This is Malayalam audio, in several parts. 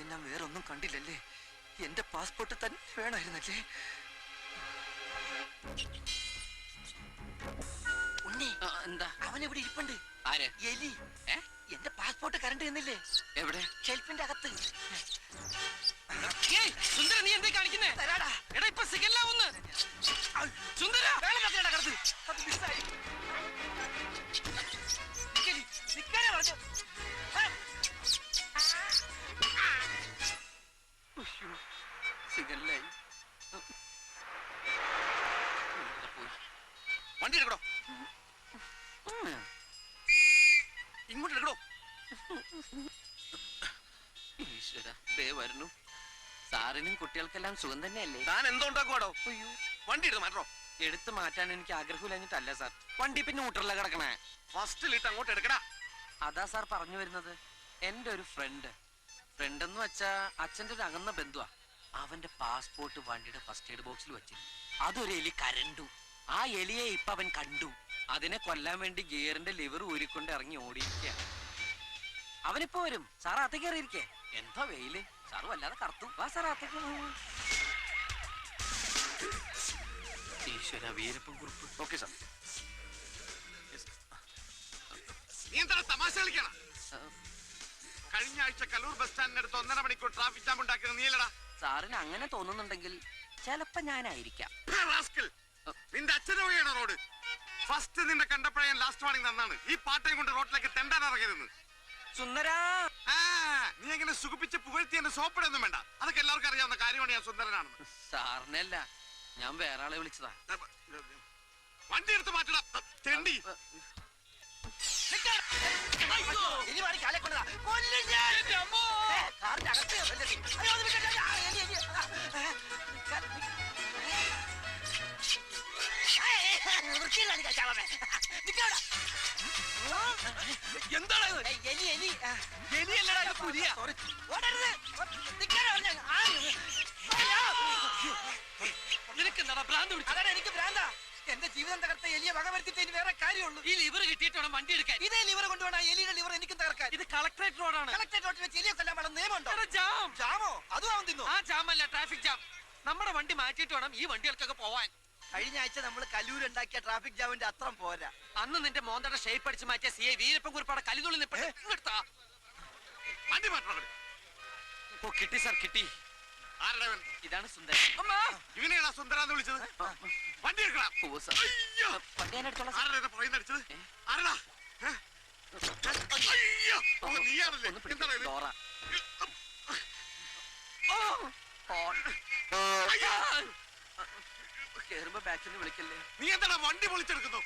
ഞാൻ വേറൊന്നും കണ്ടില്ലല്ലേ? എന്റെ പാസ്പോർട്ട് തന്നെ വേണമായിരുന്നല്ലേ? ഉണ്ണി, എന്താ അവനെവിടെ ഇരിപ്പുണ്ട്? ആര്? എലി. എന്റെ പാസ്പോർട്ട് കറണ്ട് എന്നില്ലേ? എവിടെ? ഷെൽഫിന്റെ അകത്ത്. സുന്ദര, നീ എന്തേ കാണിക്കുന്നേ? തരാടാ. എടാ, ഇപ്പൊ സിഗല്ലാവുന്ന്. സുന്ദര, അത് മിസ്സായി. നിക്കാനേ പറഞ്ഞു. സിഗല്ലായി. വണ്ടി എടുക്കടോ, ഇങ്ങോട്ട് എടുക്കടോ. ഈശ്വര, ദേ വരുന്നു. സാറിനും കുട്ടികൾക്കെല്ലാം സുഖം തന്നെയല്ലേ? താൻ എന്തോണ്ടാക്കുവാടോ? അയ്യോ, വണ്ടി എടുത്ത് മാറ്റോ. എടുത്ത് മാറ്റാൻ എനിക്ക് ആഗ്രഹമില്ലഞ്ഞിട്ടല്ല സാർ. വണ്ടി പിന്നെ ഊട്ടറില കിടക്കണേ. ഫസ്റ്റിലിട്ട് അങ്ങോട്ട് എടുക്കടാ. അതാ സാർ പറഞ്ഞു വരുന്നത്. എന്റെ ഒരു ഫ്രണ്ട് എന്ന് വെച്ചാ അച്ഛന്റെ ഒരു അകന്ന ബന്ധുവാ. അവന്റെ പാസ്പോർട്ട് വണ്ടിയുടെ ഫസ്റ്റ് എയ്ഡ് ബോക്സിൽ വെച്ചിരുന്നു. അതൊരു എലി കരണ്ടു. ആ എലിയെ ഇപ്പൊ അവൻ കണ്ടു. അതിനെ കൊല്ലാൻ വേണ്ടി ഗിയറിന്റെ ലിവർ ഊരിക്കൊണ്ട് ഇറങ്ങി ഓടിയിരിക്കുക. അവനിപ്പോ വരും. സാർ അകത്തേക്ക് കയറിയിരിക്കേ. എന്താ വെയില്, സാറ് വല്ലാതെ കറുത്തു. വാ സാർ അകത്തേക്ക്. ഈശ്വര, വീരപ്പൻ കുറിപ്പ്. Okay sir. നീ എന്താണ് തമാശ കളിക്കണം? കഴിഞ്ഞ ആഴ്ച കലൂർ ബസ് സ്റ്റാൻഡിനടുത്ത് 1.5 മണിക്കൂർ ട്രാഫിക് ജാം ഉണ്ടാക്കിയത് നീലടാ. സാറിന് അങ്ങനെ തോന്നുന്നുണ്ടെങ്കിൽ ചിലപ്പോ ഞാനായിരിക്കാം. നിന്റെ അച്ഛനെ വഴിയാണ് റോഡ്. ഫസ്റ്റ് നിന്നെ കണ്ടപ്പോഴേ ഞാൻ ലാസ്റ്റ് വാണിംഗ് തന്നാണ്. ഈ പാട്ടയും കൊണ്ട് റോഡിലേക്ക് തെണ്ടാൻ ഇറങ്ങരുതെന്ന്. സുന്ദരാ, നീ എങ്ങനെ സുഖിപ്പിച്ച് പുകഴ്ത്തി എന്റെ സോപ്പിടൊന്നും വേണ്ട. അതൊക്കെ എല്ലാവർക്കും അറിയാവുന്ന കാര്യമാണ് ഞാൻ സുന്ദരനാണെന്ന്. സാറിനല്ല, ഞാൻ വേറെ ആളെ വിളിച്ചതാ. വണ്ടി എടുത്ത് മാറ്റണം തെണ്ടി. എന്താണ് നിനക്കെന്താ ഭ്രാന്ത് പിടിച്ചത്? അതാണ് എനിക്ക് ഭ്രാന്താ. എന്റെ ജീവിതം തകർത്ത എലിയെ വക വരുത്തിട്ട് ഇനി വേറെ കാര്യമുള്ളൂ. ഈ ലിവർ കിട്ടിയിട്ട് വേണം വണ്ടി എടുക്കാൻ. ഇതേ ലിവർ കൊണ്ടുവേണം എലിയുടെ ലിവർ എനിക്കും തകർക്കാൻ. ഇത് കളക്ടറേറ്റ് റോഡാണ്. കളക്ടറേറ്റ് റോഡിൽ വെച്ച് എലിയെ കൊല്ലാൻ പാടുന്ന നിയമമുണ്ടോ? ജാമോ? അതും അവൻ തിന്നു. ആ ജാമല്ല, ട്രാഫിക് ജാം. നമ്മുടെ വണ്ടി മാറ്റിയിട്ട് വേണം ഈ വണ്ടികൾക്കൊക്കെ പോവാൻ. കഴിഞ്ഞ ആഴ്ച നമ്മൾ കലൂരുണ്ടാക്കിയ ട്രാഫിക് ജാമിന്റെ അത്രം പോരാ. അന്ന് നിന്റെ മോന്തയുടെ ഷേപ്പ് അടിച്ച് മാറ്റിയ CI വീരപ്പൻ കുറിപ്പാടെ കലിതുള്ളി നിൽപ്പെടുത്താ. വണ്ടി മാറ്റണം. ഓ, കിട്ടി സാർ, കിട്ടി. ഇതാണ് സുന്ദരൻ. ഇവനെയാണോ സുന്ദരാന്ന് വിളിച്ചത്? വണ്ടി എടുക്കണം. വണ്ടി ഞാൻ എടുത്തോളാം. കേറുമ്പോ ബാക്കിൽ വിളിക്കല്ലേ. നീ എന്താണ് വണ്ടി പൊളിച്ചെടുക്കുന്നു?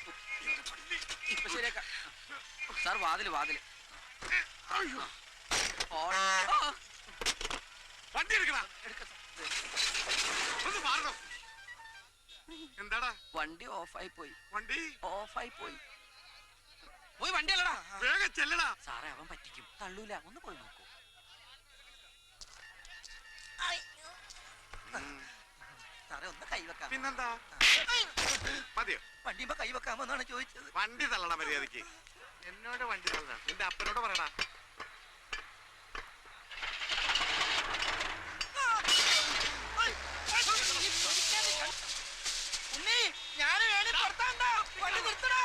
ഇപ്പൊ ശരിയാക്കാം സാർ. വാതില് വണ്ടി എടുക്കണ. ഒന്ന് മാറണം. എന്താടാ? വണ്ടി ഓഫായി പോയി. വണ്ടി ഓഫായി പോയി. പോയി വണ്ടി അല്ലടാ, വേഗം ചെല്ലടാ. സാറേ, അവൻ പറ്റിക്കും. തള്ളൂല. ഒന്ന് പോയി നോക്കൂ. സാറേ, ഒന്ന് കൈവെക്കാം. പിന്നെന്താ? മതിയോ? വണ്ടിയുമ്പോ കൈവെക്കാമോ എന്നാണ് ചോദിച്ചത്. വണ്ടി തള്ളണ മര്യാദക്ക്. എന്നോട് വണ്ടി തള്ളണം. എന്റെ അപ്പനോട് പറയടാ. ഉണ്ണി, ഞാൻ വേണേ പുറത്താണ്ടാ. വണ്ടി നിർത്തടാ.